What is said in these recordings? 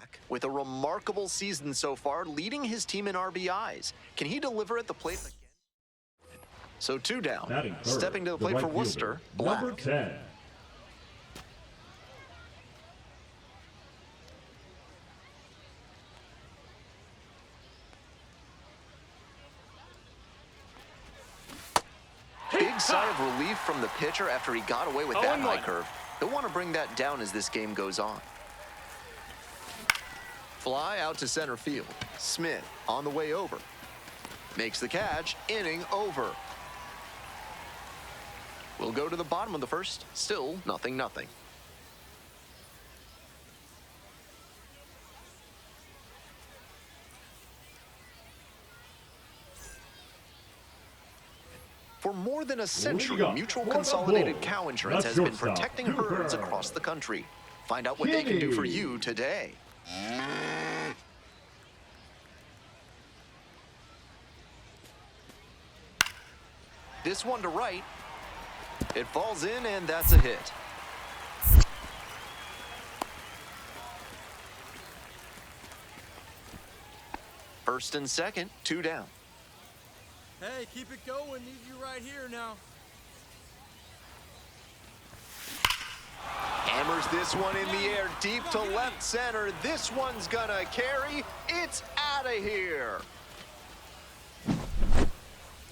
Black, with a remarkable season so far, leading his team in RBIs. Can he deliver at the plate again? So 2 down. Stepping to the plate for Worcester, Black. Number 10. Big sigh of relief from the pitcher after he got away with that high curve. He'll want to bring that down as this game goes on. Fly out to center field. Smith on the way over. Makes the catch. Inning over. We'll go to the bottom of the first. Still 0-0. For more than a century, Mutual Consolidated Cow Insurance has been protecting herds across the country. Find out what they can do for you today. This one to right. It falls in, and that's a hit. First and second, 2 down. Hey, keep it going. Need you right here now. Hammers this one in the air, deep to left center. This one's gonna carry. It's out of here.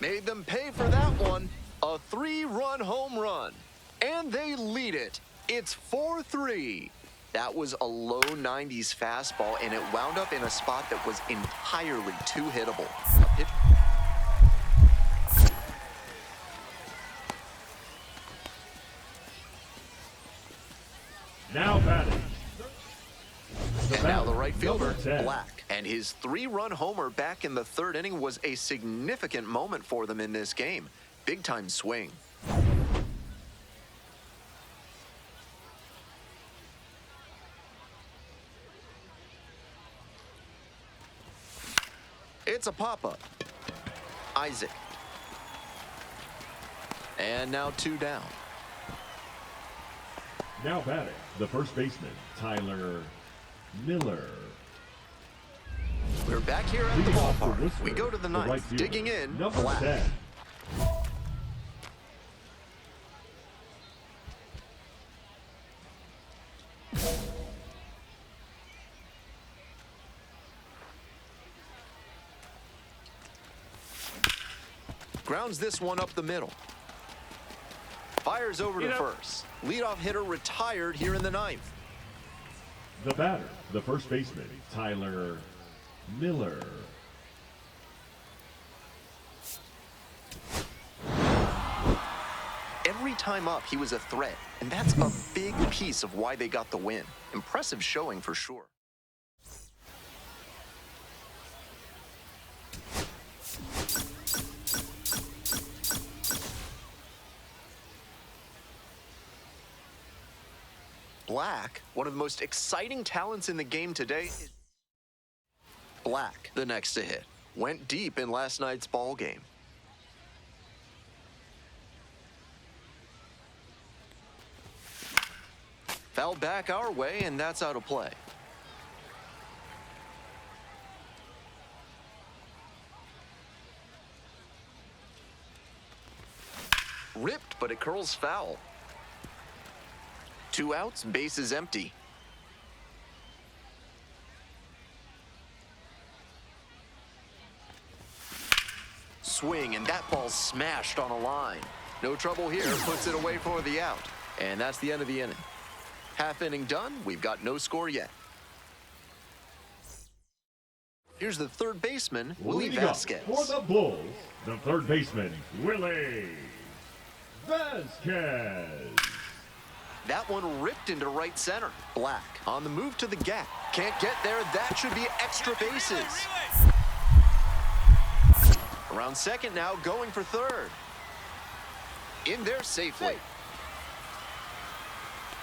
Made them pay for that one. A 3-run home run. And they lead it. It's 4-3. That was a low 90s fastball, and it wound up in a spot that was entirely too hittable. A pitch. Now batting. And now the right fielder, Black. And his 3-run homer back in the 3rd inning was a significant moment for them in this game. Big-time swing. It's a pop-up. Isaac. And now 2 down. Now batting, the first baseman, Tyler Miller. We're back here at the ballpark. We go to the 9th. Digging in, Black. 10. Grounds this one up the middle. Fires over to first. Leadoff hitter retired here in the 9th. The batter, the first baseman, Tyler Miller. Every time up, he was a threat, and that's a big piece of why they got the win. Impressive showing for sure. Black, one of the most exciting talents in the game today, is Black, the next to hit. Went deep in last night's ball game. Fouled back our way, and that's out of play. Ripped, but it curls foul. 2 outs, bases empty. Swing, and that ball's smashed on a line. No trouble here, puts it away for the out. And that's the end of the inning. Half inning done, we've got no score yet. Here's the 3rd baseman, Willie Vasquez. For the Bulls, the 3rd baseman, Willie Vasquez. That one ripped into right center. Black on the move to the gap. Can't get there. That should be extra bases. Around second now, going for 3rd. In there safely.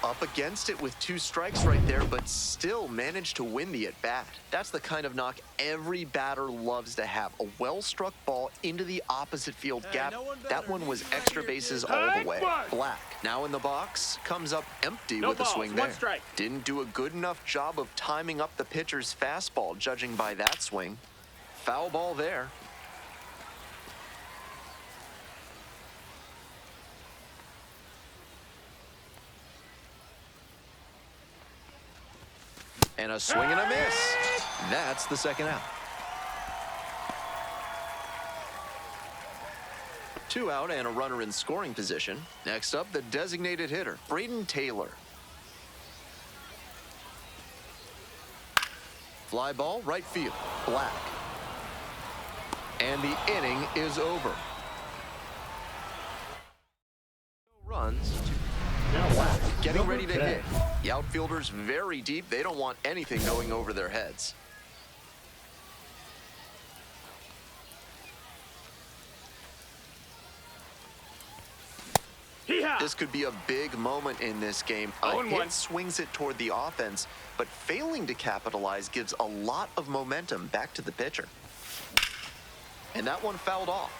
up against it with 2 strikes right there, but still managed to win the at-bat. That's the kind of knock every batter loves to have. A well-struck ball into the opposite field gap. That one was extra bases all the way. Black, now in the box, comes up empty with a swing there. Didn't do a good enough job of timing up the pitcher's fastball, judging by that swing. Foul ball there. And a swing and a miss. That's the second out. 2 out and a runner in scoring position. Next up, the designated hitter, Brayden Taylor. Fly ball, right field, Black. And the inning is over. Runs. Black getting ready to hit. The outfielders very deep. They don't want anything going over their heads. This could be a big moment in this game. A hit swings it toward the offense, but failing to capitalize gives a lot of momentum back to the pitcher. And that one fouled off.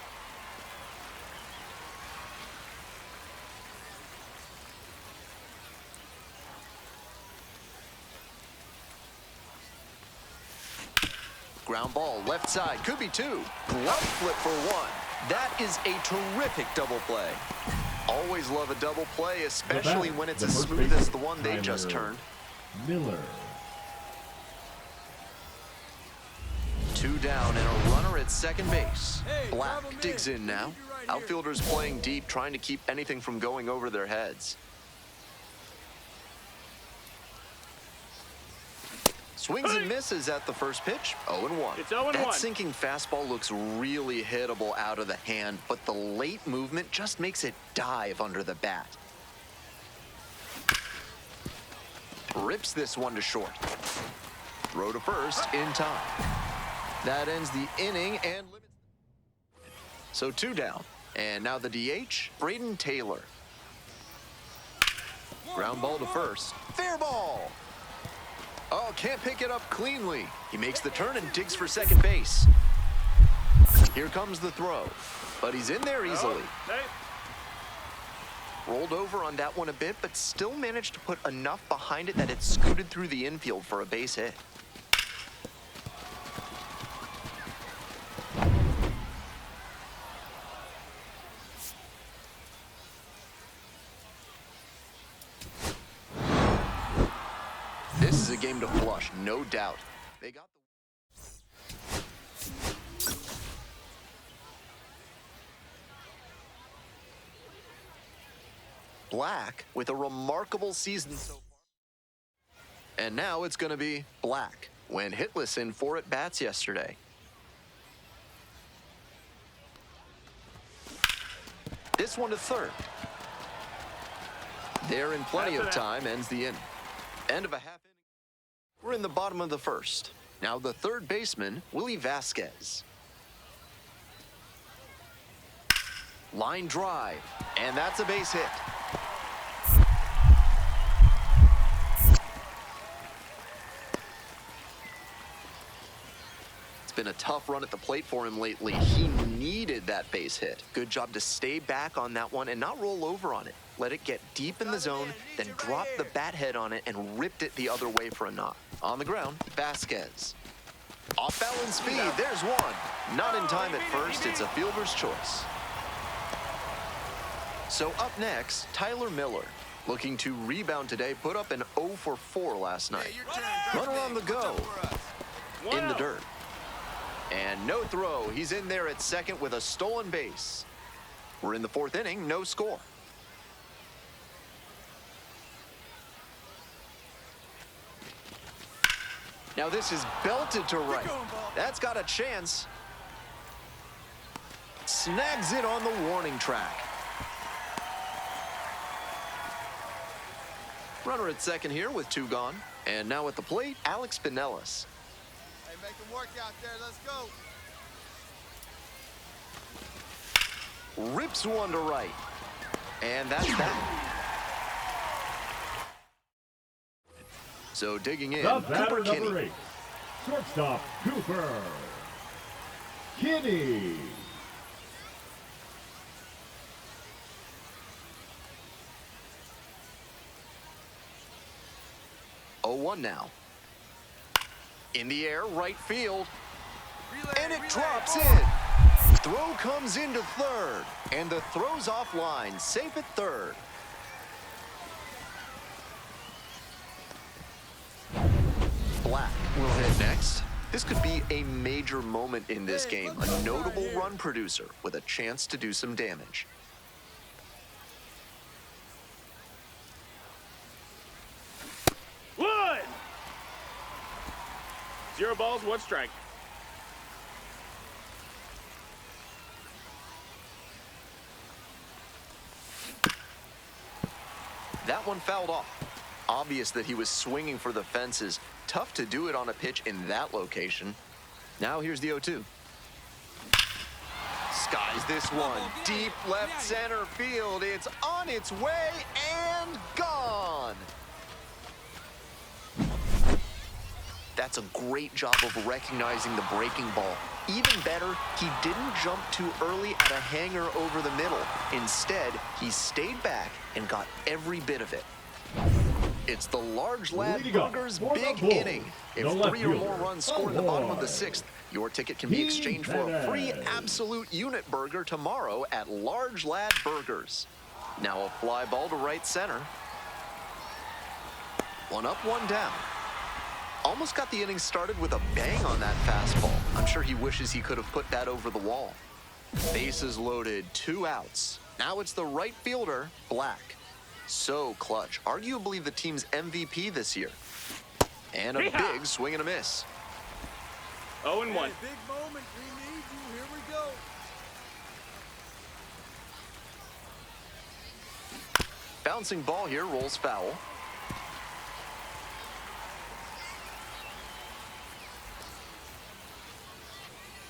Ground ball, left side, could be 2. Glove flip for 1. That is a terrific double play. Always love a double play, especially when it's as smooth as the one they just turned. Miller. 2 down and a runner at second base. Black digs in now. Outfielders playing deep, trying to keep anything from going over their heads. Swings and misses at the first pitch, 0-1. It's 0-1. That sinking fastball looks really hittable out of the hand, but the late movement just makes it dive under the bat. Rips this one to short. Throw to first in time. That ends the inning and limits. So 2 down. And now the DH, Brayden Taylor. Ground ball to first. Fair ball. Oh, can't pick it up cleanly. He makes the turn and digs for second base. Here comes the throw, but he's in there easily. Rolled over on that one a bit, but still managed to put enough behind it that it scooted through the infield for a base hit. This is a game to flush, no doubt. They got the... Black with a remarkable season so far. And now it's going to be Black when hitless in 4 at-bats yesterday. This one to third. There in plenty of time, ends the inning. End of a half inning. We're in the bottom of the first. Now the third baseman, Willie Vasquez. Line drive, and that's a base hit. It's been a tough run at the plate for him lately. He needed that base hit. Good job to stay back on that one and not roll over on it. Let it get deep in the zone, then drop the bat head on it and ripped it the other way for a knock. On the ground, Vasquez. Off balance speed, there's one. Not in time at first, it's a fielder's choice. So up next, Tyler Miller. Looking to rebound today, put up an 0 for 4 last night. Runner on the go. In the dirt. And no throw, he's in there at second with a stolen base. We're in the 4th inning, no score. Now this is belted to right. That's got a chance. Snags it on the warning track. Runner at second here with 2 gone. And now at the plate, Alex Pinellas. Hey, make them work out there. Let's go. Rips one to right. And that's that. So digging in, The batter Cooper Kinney. number 8, shortstop Cooper Kinney. Oh, 1 now. In the air, right field. And it drops in. Throw comes into third. And the throw's offline, safe at third. Black will hit next. This could be a major moment in this game. A notable run producer with a chance to do some damage. One! 0 balls, 1 strike. That one fouled off. Obvious that he was swinging for the fences. Tough to do it on a pitch in that location. Now here's the 0-2. Skies this one. Deep left center field. It's on its way and gone. That's a great job of recognizing the breaking ball. Even better, he didn't jump too early at a hanger over the middle. Instead, he stayed back and got every bit of it. It's the Large Lad Burgers big inning. If 3 or more runs score in the bottom of the 6th, your ticket can be exchanged for a free absolute unit burger tomorrow at Large Lad Burgers. Now a fly ball to right center. 1 up, 1 down. Almost got the inning started with a bang on that fastball. I'm sure he wishes he could have put that over the wall. Bases loaded, 2 outs. Now it's the right fielder, Black. So clutch, arguably the team's MVP this year. And a big swing and a miss. 0-1. Big moment. We need you. Here we go. Bouncing ball here rolls foul.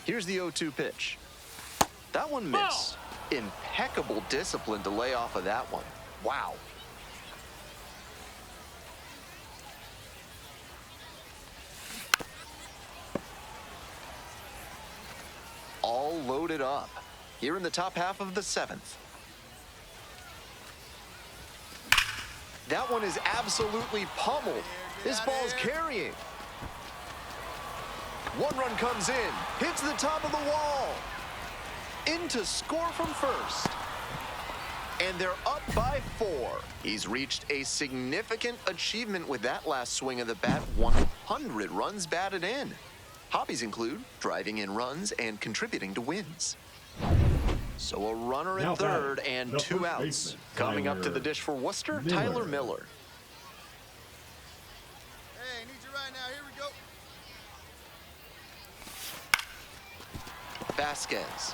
Here's the 0-2 pitch. That one missed. Impeccable discipline to lay off of that one. Wow. All loaded up. Here in the top half of the 7th. That one is absolutely pummeled. This ball's carrying. 1 run comes in, hits the top of the wall. In to score from first. And they're up by 4. He's reached a significant achievement with that last swing of the bat. 100 runs batted in. Hobbies include driving in runs and contributing to wins. So a runner Now at third batting, and the 2 first outs. baseman, Coming up to Tyler the dish for Worcester, Miller. Tyler Miller. Hey, need you right now. Here we go. Vasquez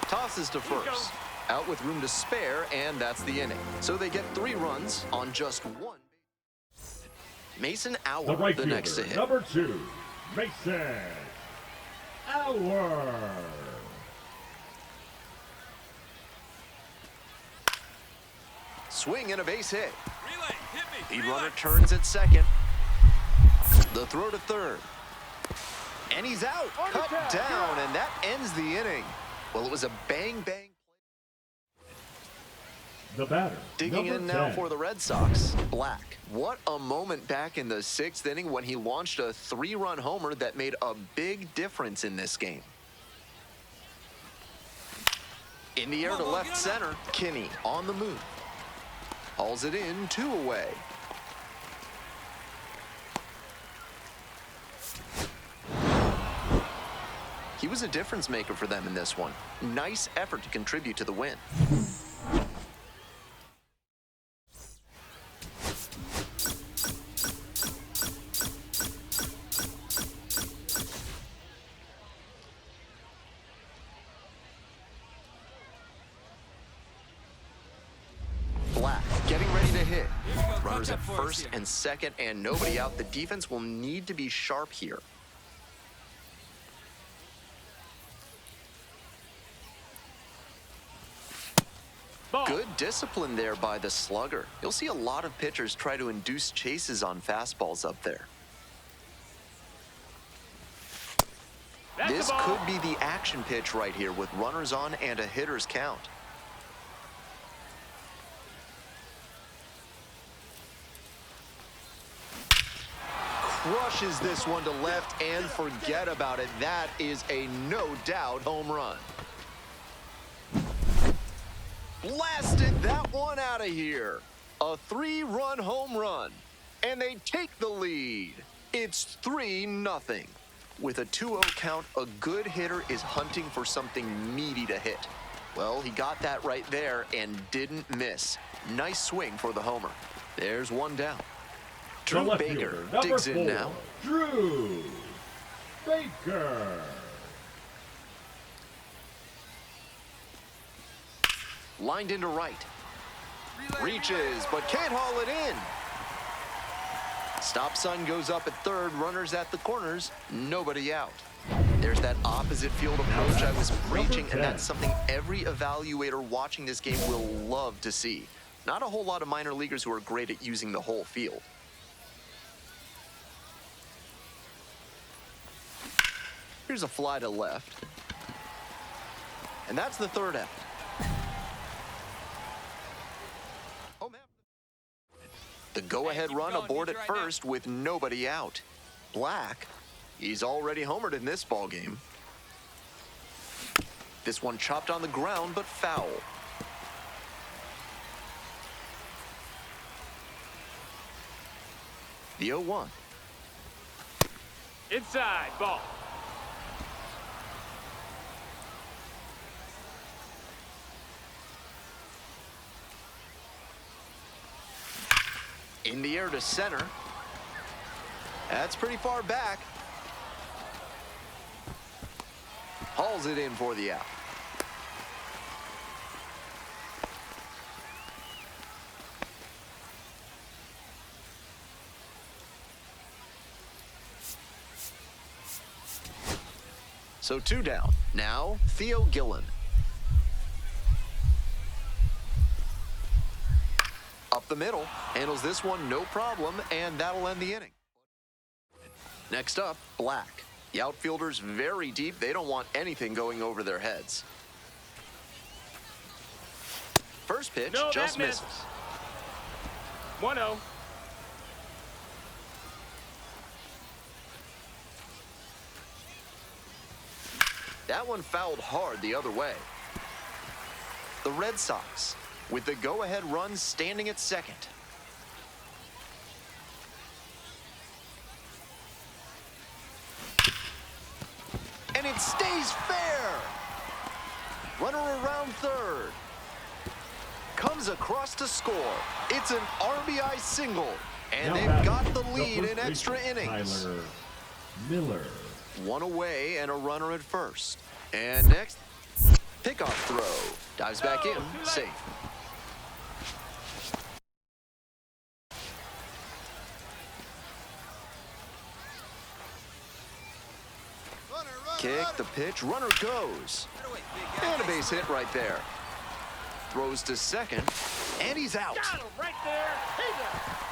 tosses to first. Out with room to spare, and that's the inning. So they get 3 runs on just 1. Mason The Auer, right the next to fielder, hit. number 2, Mason Auer. Swing and a base hit. Relay, hit me. Lead runner turns at second. The throw to third. And he's out, cut down, and that ends the inning. Well, it was a bang-bang. The batter, Digging number in now 10. for the Red Sox, Black. What a moment back in the 6th inning when he launched a 3-run homer that made a big difference in this game. In the air to left center, Kinney on the move. Hauls it in, 2 away. He was a difference maker for them in this one. Nice effort to contribute to the win. Black getting ready to hit. Runners at first and second and nobody out. The defense will need to be sharp here. Good discipline there by the slugger. You'll see a lot of pitchers try to induce chases on fastballs up there. That's This the ball. could be the action pitch right here with runners on and a hitter's count. Crushes this one to left, and forget about it. That is a no-doubt home run. Blasted that one out of here. A 3-run home run, and they take the lead. It's 3-0. With a 2-0 count, a good hitter is hunting for something meaty to hit. Well, he got that right there and didn't miss. Nice swing for the homer. There's one down. The Drew left Baker fielder, number digs in 4, now. Drew Baker. Lined into right. Reaches, but can't haul it in. Stop sign goes up at third. Runners at the corners. Nobody out. There's that opposite field approach I was preaching, and that's something every evaluator watching this game will love to see. Not a whole lot of minor leaguers who are great at using the whole field. Here's a fly to left. And that's the third out. The go-ahead run aboard at first with nobody out. Black, he's already homered in this ballgame. This one chopped on the ground, but foul. The 0-1. Inside, ball. In the air to center. That's pretty far back. Hauls it in for the out. So 2 down. Now, Theo Gillen. Up the middle, handles this one no problem, and that'll end the inning. Next up, Black. The outfielder's very deep. They don't want anything going over their heads. First pitch No, just that missed. misses. 1-0. That one fouled hard the other way. The Red Sox, with the go-ahead run standing at second. And it stays fair. Runner around third. Comes across to score. It's an RBI single. And Now they've batting, got the the lead first in extra baseman, innings. Tyler Miller. One away and a runner at first. And next, pickoff throw. Dives back in, safe. Kick, the pitch, runner goes. And a base hit right there. Throws to second, and he's out. Got him right there. He's out.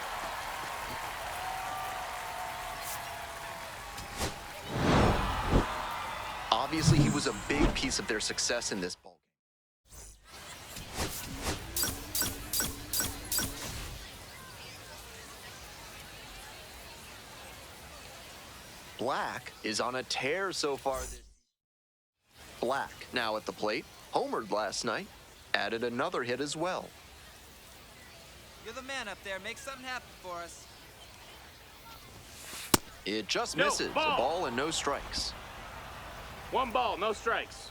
Obviously, he was a big piece of their success in this ballgame. Black is on a tear so far this season. Black, now at the plate, homered last night, added another hit as well. You're the man up there. Make something happen for us. It just No, misses. ball. A ball and no strikes. 1 ball, no strikes.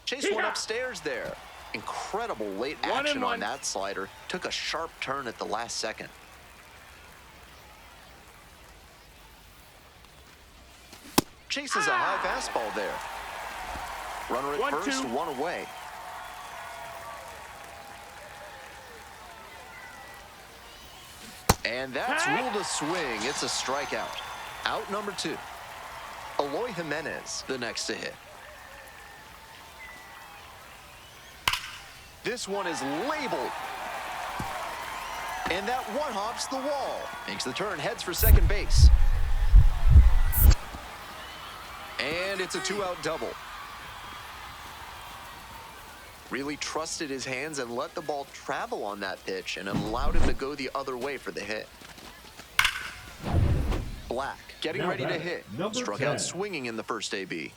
Chase one Yeah. upstairs there. Incredible late 1 and action on 1. that slider. Took a sharp turn at the last second. Chases a high fastball there. Runner at 1-2. first, one away. And that's Hey. ruled a swing. It's a strikeout. Out number 2. Eloy Jimenez, the next to hit. This one is labeled. And that one hops the wall. Makes the turn, heads for second base. And it's a 2-out double. Really trusted his hands and let the ball travel on that pitch and allowed him to go the other way for the hit. Black getting Now ready to batting, hit. number Struck 10. out swinging in the first AB.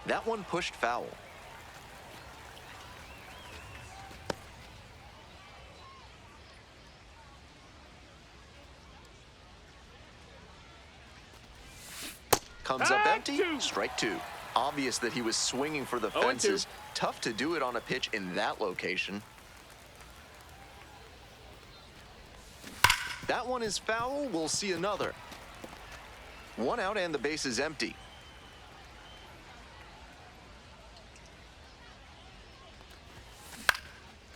That one pushed foul. Comes up empty, strike two. Obvious that he was swinging for the 0-2. fences. Tough to do it on a pitch in that location. That one is foul. We'll see another. 1 out and the base is empty.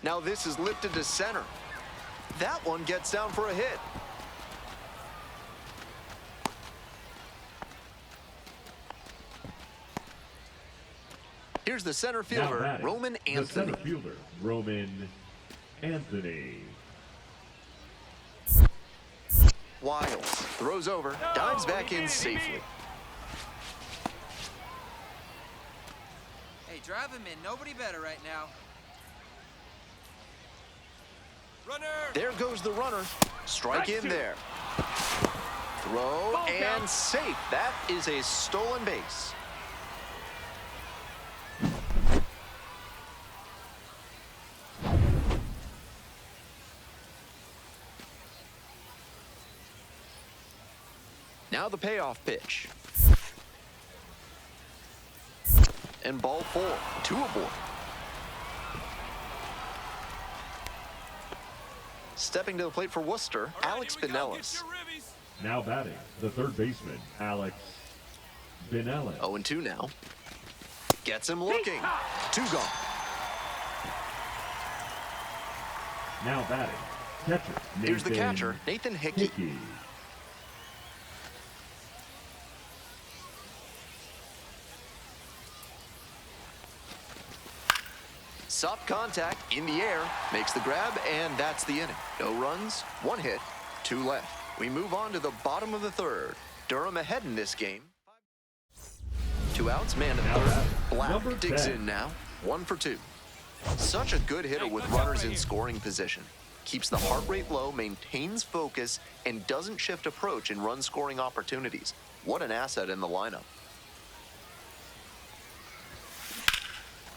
Now this is lifted to center. That one gets down for a hit. Here's the center Now fielder, batting, Roman the Anthony. center fielder, Roman Anthony. Wiles throws over, dives back in safely. Hey, drive him in. Nobody better right now. Runner! There goes the runner. Strike in two. there. Throw Ball and count. safe. That is a stolen base. Now the payoff pitch. And ball 4, 2 aboard. Stepping to the plate for Worcester, Alex Pinellas. Now batting, the third baseman, Alex Binelli. 0-2 now. Gets him looking. 2 gone. Now batting, catcher, Here's the Nathan catcher, Nathan Hickey. Hickey. Soft contact in the air, makes the grab, and that's the inning. No runs, 1 hit, 2 left. We move on to the bottom of the third. Durham ahead in this game. 2 outs, man at Now third. batting, Black number digs 10. in now, 1 for 2. Such a good hitter with runners in scoring position. Keeps the heart rate low, maintains focus, and doesn't shift approach in run scoring opportunities. What an asset in the lineup.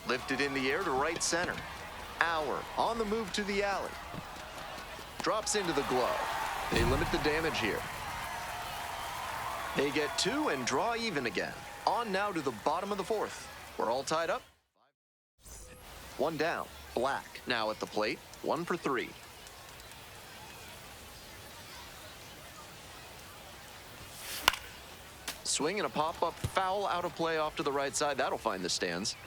Lifted in the air to right center. Auer on the move to the alley. Drops into the glove. They limit the damage here. They get 2 and draw even again. On now to the bottom of the 4th. We're all tied up. 1 down. Black now at the plate. 1 for 3. Swing and a pop-up foul out of play off to the right side. That'll find the stands.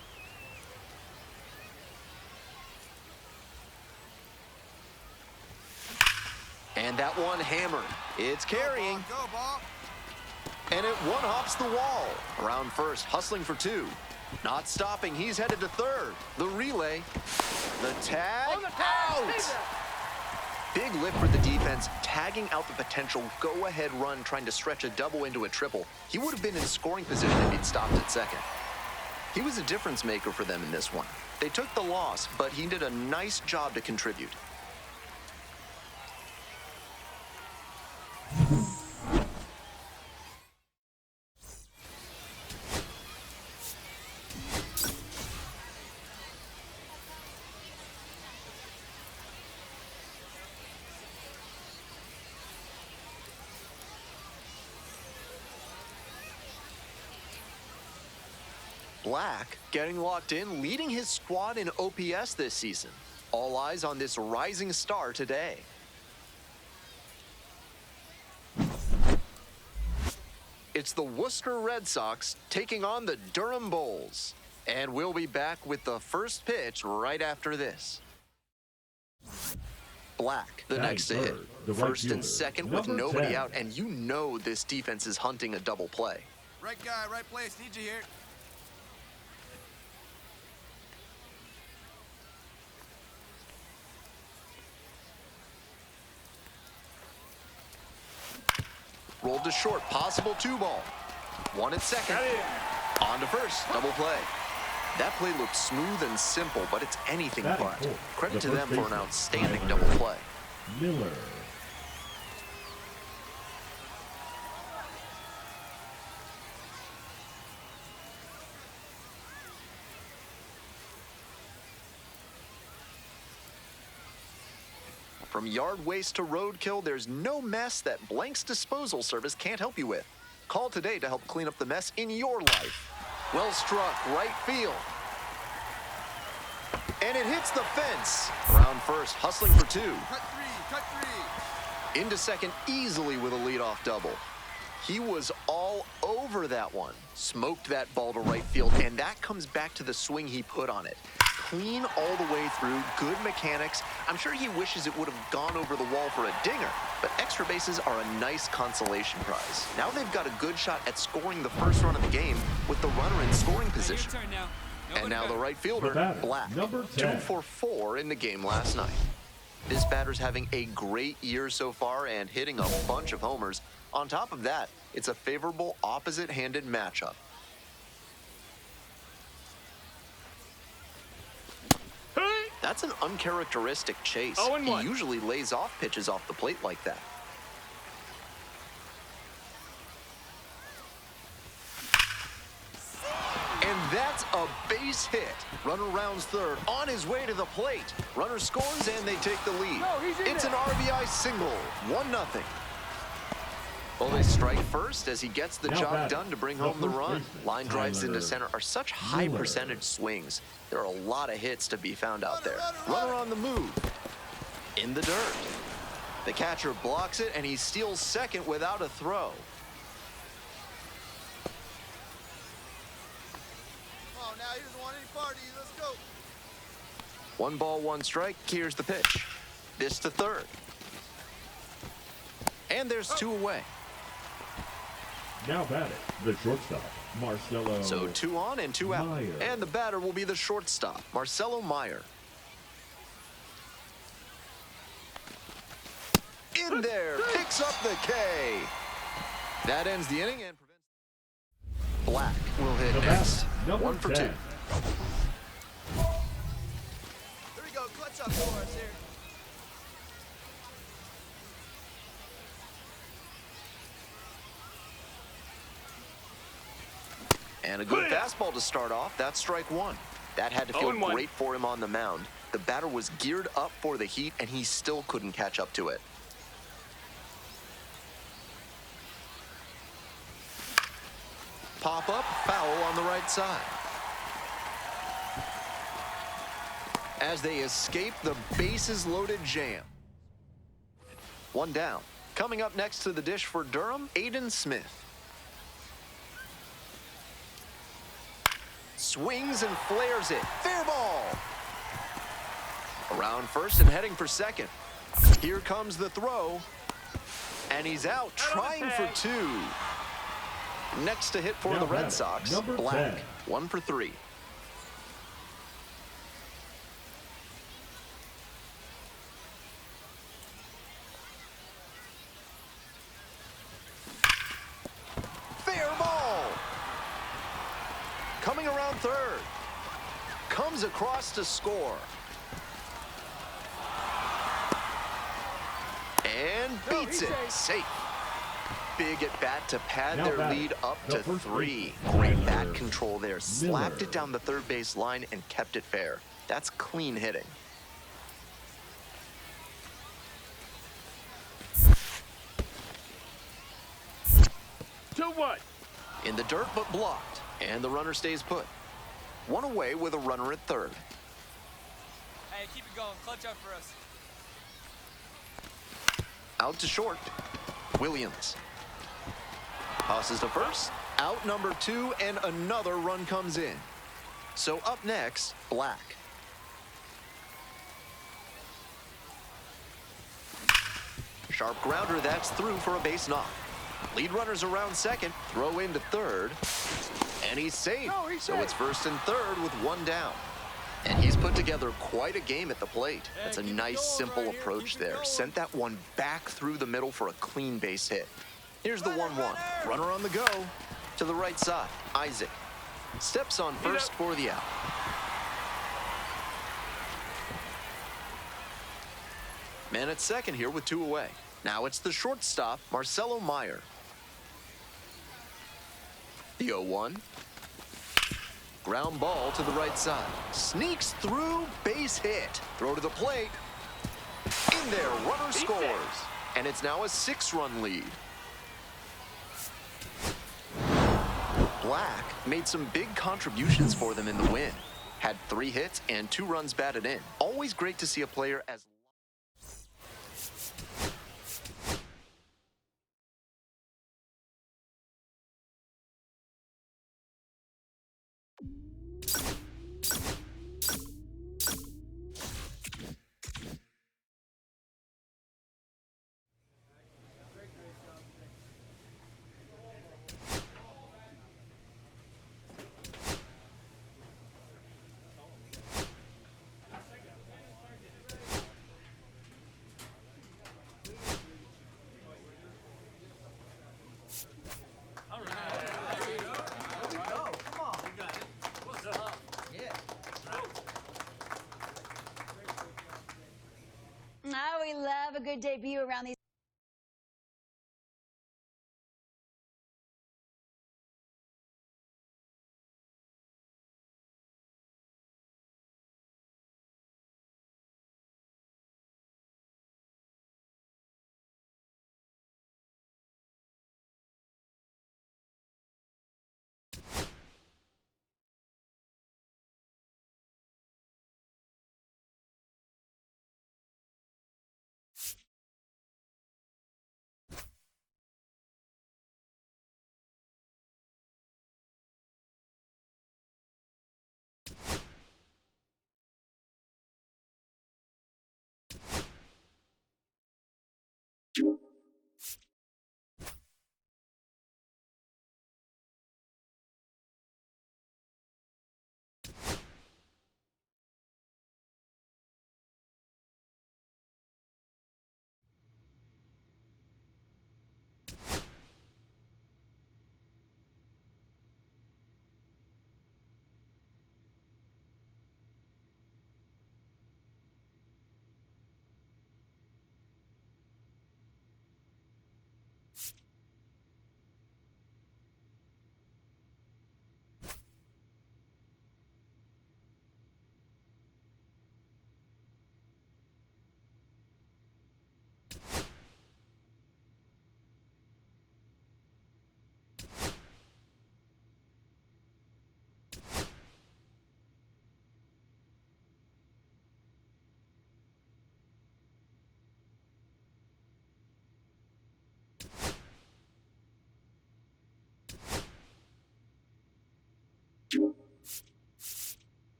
And that one hammered. It's carrying. Go, ball. And it one-hops the wall. Around first, hustling for two. Not stopping, he's headed to third. The relay. The tag. On the tag. Out! Big lift for the defense, tagging out the potential go-ahead run, trying to stretch a double into a triple. He would have been in scoring position if he'd stopped at second. He was a difference maker for them in this one. They took the loss, but he did a nice job to contribute. Black getting locked in, leading his squad in OPS this season. All eyes on this rising star today. It's the Worcester Red Sox taking on the Durham Bulls. And we'll be back with the first pitch right after this. Black, the next to hit. First and second with nobody out, and you know this defense is hunting a double play. Right guy, right place. Need you here. Rolled to short, possible two ball. One at second. On to first, double play. That play looked smooth and simple, but it's anything but. Credit to them for an outstanding double play. Miller. From yard waste to roadkill, there's no mess that Blank's Disposal Service can't help you with. Call today to help clean up the mess in your life. Well struck, right field. And it hits the fence. Round first, hustling for two. Cut three. Into second easily with a leadoff double. He was all over that one. Smoked that ball to right field, and that comes back to the swing he put on it. Clean all the way through, good mechanics. I'm sure he wishes it would have gone over the wall for a dinger, but extra bases are a nice consolation prize. Now they've got a good shot at scoring the first run of the game with the runner in scoring position. Your turn now. And now the right fielder, Black, number 2 10. for 4 in the game last night. This batter's having a great year so far and hitting a bunch of homers. On top of that, it's a favorable opposite-handed matchup. That's an uncharacteristic chase. 0-1. He usually lays off pitches off the plate like that. And that's a base hit. Runner rounds third, on his way to the plate. Runner scores and they take the lead. It's an RBI single, 1-0. Well, they strike first as he gets the job done to bring home the run. Line drives into center are such high percentage swings. There are a lot of hits to be found out there. Runner on the move. In the dirt. The catcher blocks it and he steals second without a throw. Oh, now he doesn't want any parties. Let's go. 1 ball, 1 strike. Here's the pitch. This to third. And there's 2 away. Now batting, the shortstop, Marcelo. So 2 on and 2 out. Meyer. And the batter will be the shortstop, Marcelo Meyer. In there, picks up the K. That ends the inning and prevents. Black will hit The next. batter, number 1 for 2. 10. Here we go. Clutch up for us here. And a good fastball to start off. That's strike 1. That had to feel 0-1. great for him on the mound. The batter was geared up for the heat, and he still couldn't catch up to it. Pop up, foul on the right side. As they escape the bases-loaded jam. 1 down. Coming up next to the dish for Durham, Aiden Smith. Swings and flares it. Fair ball. Around first and heading for second. Here comes the throw. And he's out trying for two. Next to hit for Now the Red batting, Sox, number Black. 10. 1 for 3. Fair ball. Coming around third. Comes across to score. And beats it. Safe. Big at bat to pad Now their batting, lead up the to first 3. baseman, Great Tyler bat control there. Slapped Miller. it down the third base line and kept it fair. That's clean hitting. Two one. In the dirt, but blocked. And the runner stays put. One away with a runner at third. Hey, keep it going. Clutch up for us. Out to short. Williams. Tosses to first. Out number 2, and another run comes in. So up next, Black. Sharp grounder, that's through for a base knock. Lead runners around second. Throw into third. And he's safe. So it's first and third with one down. And he's put together quite a game at the plate. That's a keep it nice, going simple right here. approach Keep it there. going. Sent that one back through the middle for a clean base hit. Here's the 1-1. Runner on the go. To the right side, Isaac. Steps on first for the out. Man at second here with 2 away. Now it's the shortstop, Marcelo Meyer. The 0-1. Ground ball to the right side. Sneaks through, base hit. Throw to the plate. In there, runner scores. And it's now a 6-run lead. Black made some big contributions for them in the win. Had 3 hits and 2 runs batted in. Always great to see a player as... Oh, we love a good debut around these.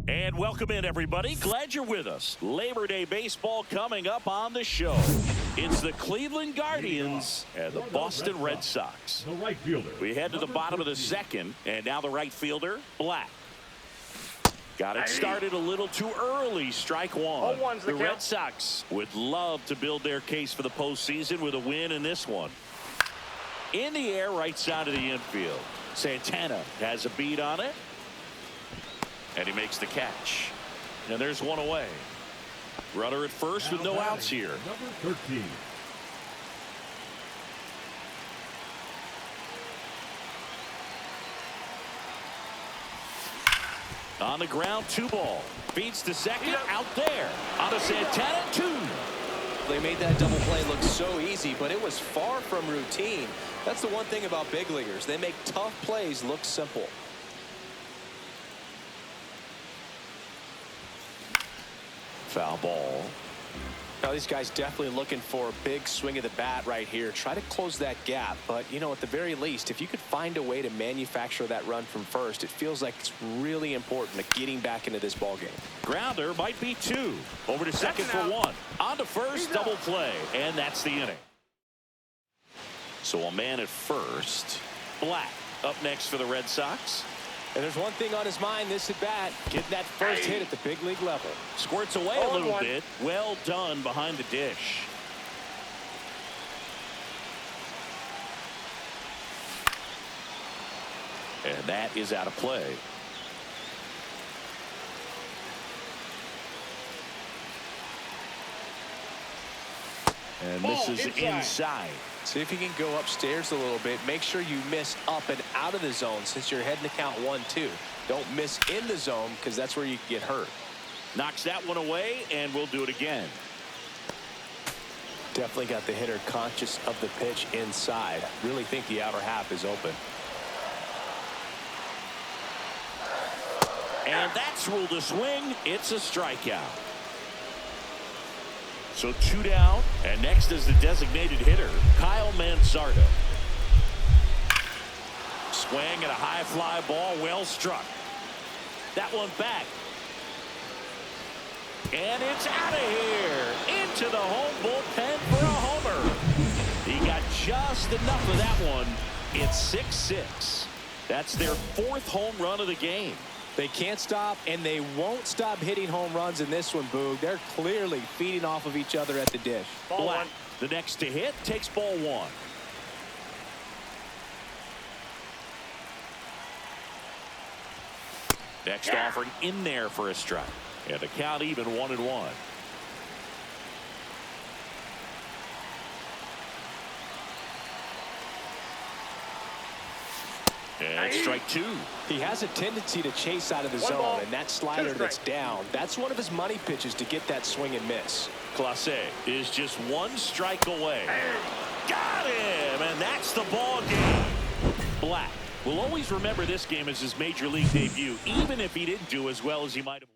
And welcome in, everybody. Glad you're with us. Labor Day baseball coming up on the show. It's the Cleveland Guardians and the Boston Red Sox. The right fielder. We head to the bottom of the second, and now the right fielder, Black. Got it started a little too early. Strike one. The Red Sox would love to build their case for the postseason with a win in this one. In the air, right side of the infield. Santana has a beat on it. And he makes the catch. And there's one away. Runner at first with no outs here. Number 13. On the ground, 2 ball. Feeds to second, out there. On to Santana, 2. They made that double play look so easy, but it was far from routine. That's the one thing about big leaguers. They make tough plays look simple. Foul ball. Now these guys definitely looking for a big swing of the bat right here. Try to close that gap, but you know, at the very least, if you could find a way to manufacture that run from first, it feels like it's really important to getting back into this ball game. Grounder might be 2. Over to second for 1. On to first, double play, and that's the inning. So a man at first. Black up next for the Red Sox. And there's one thing on his mind this at bat, getting that first hit at the big league level. Squirts away a little bit. Well done behind the dish. And that is out of play. And misses inside. See if you can go upstairs a little bit. Make sure you miss up and out of the zone since you're heading to count 1-2. Don't miss in the zone because that's where you can get hurt. Knocks that one away, and we'll do it again. Definitely got the hitter conscious of the pitch inside. Really think the outer half is open. And that's ruled a swing. It's a strikeout. So 2 down, and next is the designated hitter, Kyle Manzardo. Swing and a high fly ball, well struck. That one back. And it's out of here. Into the home bullpen for a homer. He got just enough of that one. It's 6-6. That's their 4th home run of the game. They can't stop, and they won't stop hitting home runs in this one, Boog. They're clearly feeding off of each other at the dish. Black, the next to hit, takes ball 1. Next offering in there for a strike. And the count even 1-1. And strike 2. He has a tendency to chase out of the zone, and that slider that's down, that's one of his money pitches to get that swing and miss. Clase is just 1 strike away. Got him, and that's the ball game. Black will always remember this game as his major league debut, even if he didn't do as well as he might have.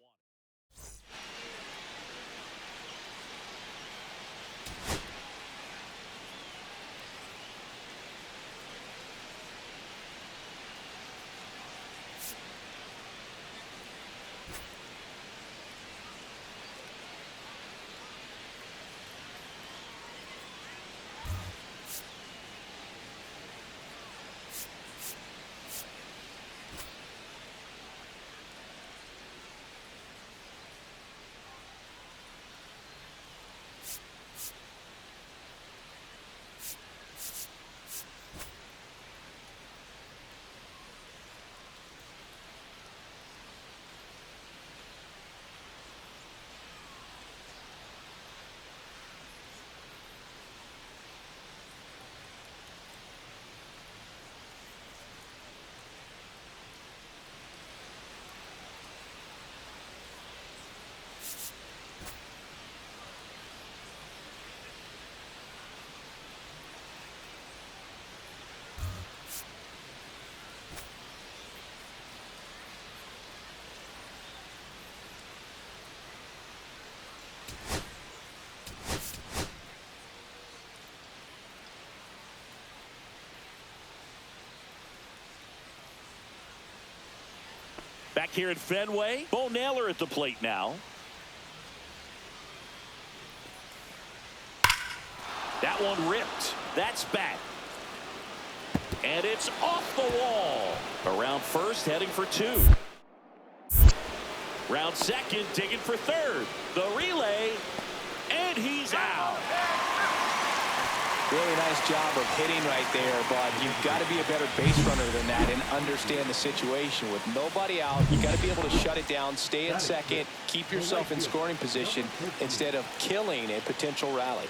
back here at Fenway. Bo Naylor at the plate now. That one ripped. That's back. And it's off the wall. Around first, heading for 2. Round second, digging for third. The relay, and he's out. Really nice job of hitting right there, but you've got to be a better base runner than that and understand the situation. With nobody out, you got to be able to shut it down, stay at second, keep yourself in scoring position instead of killing a potential rally.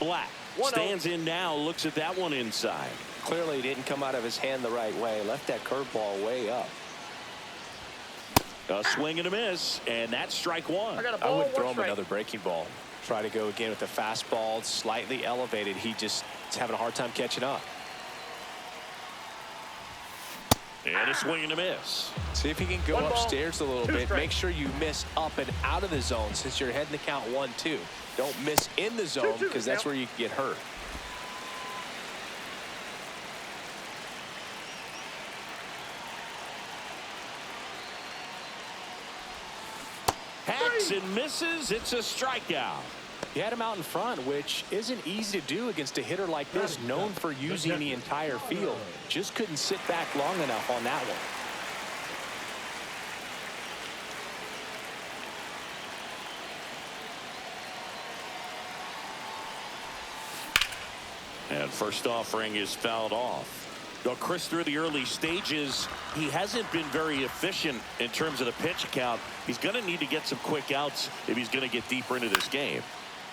Black stands in now, looks at that one inside. Clearly didn't come out of his hand the right way, left that curveball way up. A swing and a miss, and that's strike 1. I would throw him another breaking ball. Try to go again with the fastball, slightly elevated. He just is having a hard time catching up. And a swing and a miss. See if he can go upstairs a little bit. Make sure you miss up and out of the zone since you're heading to count 1-2. Don't miss in the zone because that's where you can get hurt. Hacks and misses. It's a strikeout. He had him out in front, which isn't easy to do against a hitter like this, known for using the entire field. Just couldn't sit back long enough on that one. And first offering is fouled off. Though Chris, through the early stages, he hasn't been very efficient in terms of the pitch count. He's going to need to get some quick outs if he's going to get deeper into this game.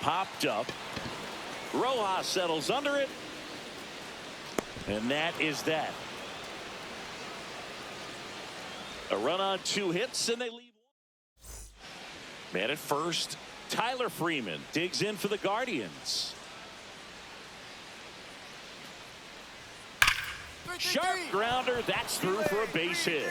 Popped up. Rojas settles under it. And that is that. A run on 2 hits, and they leave one. Man at first, Tyler Freeman digs in for the Guardians. Sharp grounder. That's through for a base hit.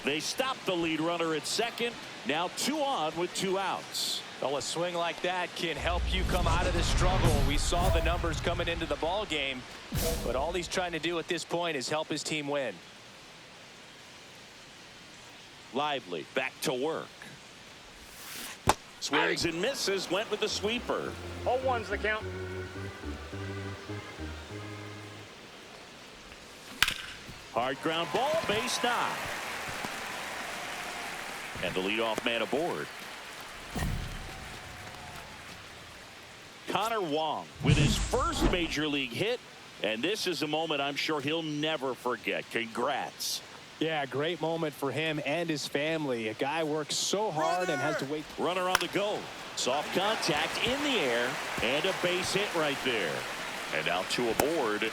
They stop the lead runner at second. Now 2 on with 2 outs. Well, a swing like that can help you come out of this struggle. We saw the numbers coming into the ball game, but all he's trying to do at this point is help his team win. Lively back to work. Swings and misses. Went with the sweeper. 0-1's the count. Hard ground ball, base knock. And the leadoff man aboard. Connor Wong with his first major league hit, and this is a moment I'm sure he'll never forget. Congrats. Yeah, great moment for him and his family. A guy works so hard and has to wait. Runner on the go. Soft contact in the air, and a base hit right there. And now 2 aboard.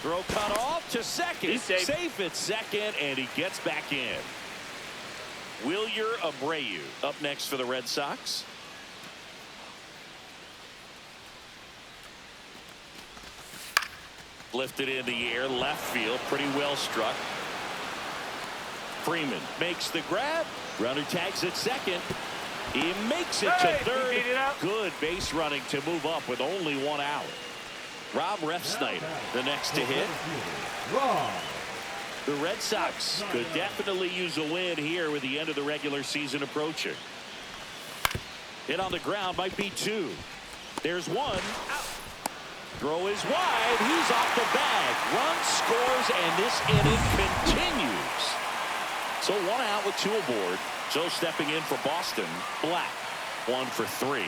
Throw cut off to second. He's safe. At second, and he gets back in. Wilyer Abreu up next for the Red Sox. Lifted in the air, left field, pretty well struck. Freeman makes the grab. Runner tags at second. He makes it to third. Good base running to move up with only 1 out. Rob Refsnyder, the next to hit. The Red Sox could definitely use a win here with the end of the regular season approaching. Hit on the ground, might be 2. There's 1. Throw is wide. He's off the bag. Run scores, and this inning continues. So 1 out with 2 aboard. So stepping in for Boston, Black. 1 for 3.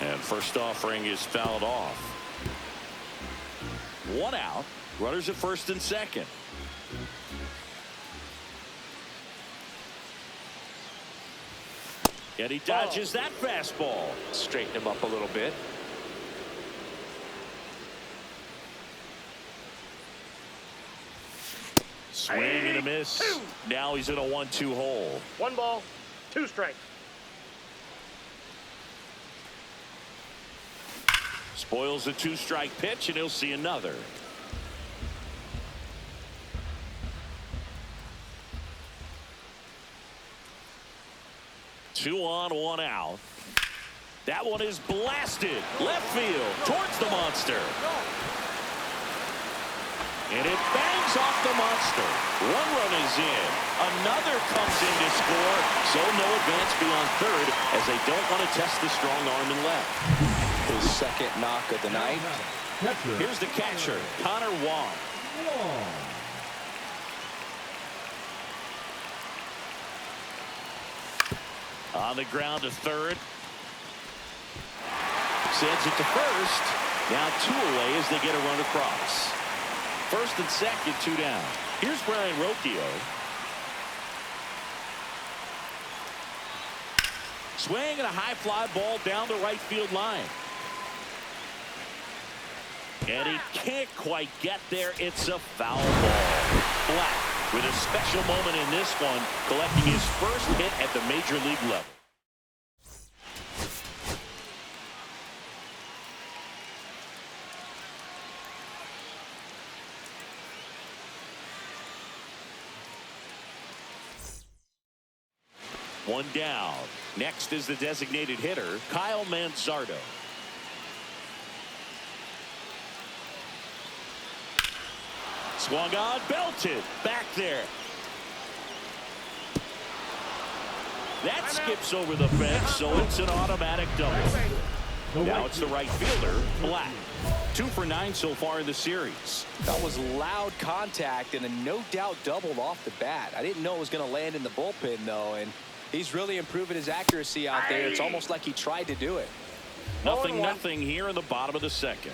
And first offering is fouled off. 1 out. Runners at first and second. And he dodges that fastball. Straighten him up a little bit. Swing and a miss. Now he's in a 1-2 hole. 1 ball, 2 strikes. Spoils a 2-strike pitch, and he'll see another. Two on, 1 out. That one is blasted left field towards the monster. And it bangs off the monster. One run is in. Another comes in to score. So no advance beyond third as they don't want to test the strong arm in left. His second knock of the night. Here's the catcher, Connor Wong. On the ground to third. Sends it to first. Now 2 away as they get a run across. First and second, 2 down. Here's Brian Rocchio. Swing and a high fly ball down the right field line. And he can't quite get there. It's a foul ball. Black with a special moment in this one, collecting his first hit at the major league level. One down. Next is the designated hitter, Kyle Manzardo. Swung on, belted. Back there. That skips over the fence, so it's an automatic double. Now it's the right fielder, Black. 2 for 9 so far in the series. That was loud contact and a no doubt double off the bat. I didn't know it was going to land in the bullpen, though, and he's really improving his accuracy out there. It's almost like he tried to do it. Nothing here in the bottom of the second.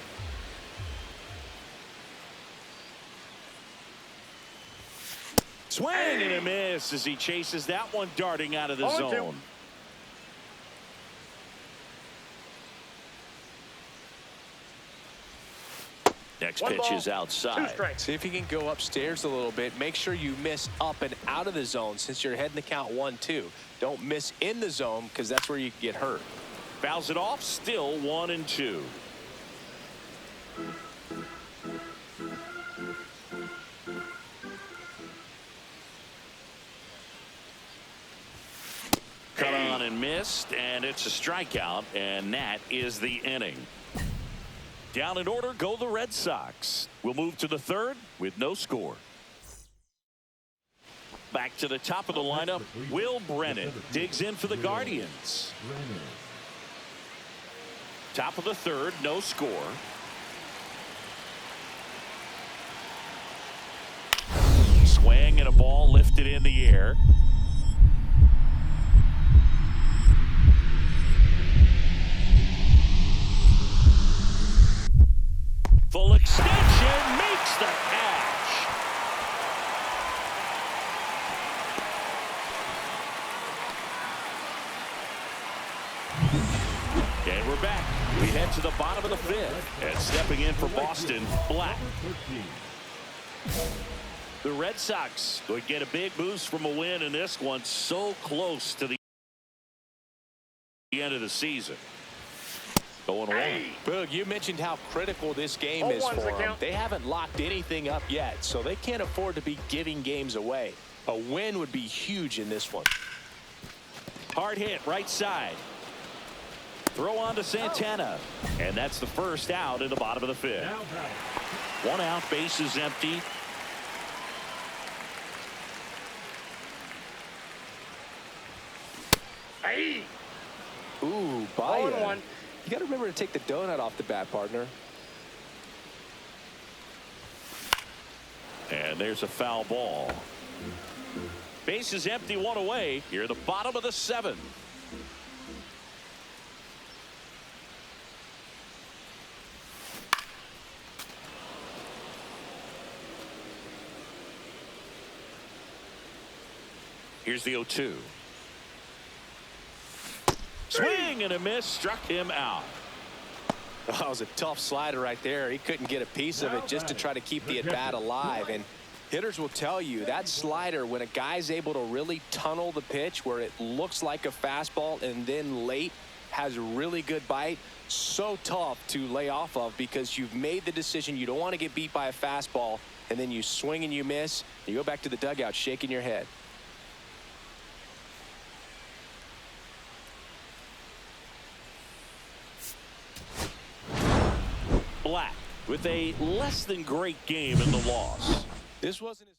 Swing and a miss as he chases that one darting out of the zone. Next pitch is outside. See if you can go upstairs a little bit. Make sure you miss up and out of the zone since you're heading the count 1-2. Don't miss in the zone because that's where you get hurt. Fouls it off, still 1-2. Cut on and missed, and it's a strikeout, and that is the inning. Down in order go the Red Sox. We'll move to the third with no score. Back to the top of the lineup, Will Brennan digs in for the Guardians. Top of the third, no score. Swing and a ball lifted in the air. Full extension makes the catch. And we're back. We head to the bottom of the fifth. And stepping in for Boston, Black. The Red Sox would get a big boost from a win in this one, so close to the end of the season. Going away. Boog, you mentioned how critical this game is for them. They haven't locked anything up yet, so they can't afford to be giving games away. A win would be huge in this one. Hard hit right side. Throw on to Santana. And that's the first out in the bottom of the fifth. 1 out, bases empty. Ooh, Baez. You got to remember to take the donut off the bat, partner. And there's a foul ball. Base is empty, 1 away. Here at the bottom of the 7th. Here's the 0-2. Swing and a miss, struck him out. That was a tough slider right there. He couldn't get a piece of it just to try to keep the at-bat alive. And hitters will tell you that slider, when a guy's able to really tunnel the pitch where it looks like a fastball and then late has a really good bite, so tough to lay off of because you've made the decision you don't want to get beat by a fastball, and then you swing and you miss. You go back to the dugout shaking your head. Black with a less than great game in the loss. This wasn't his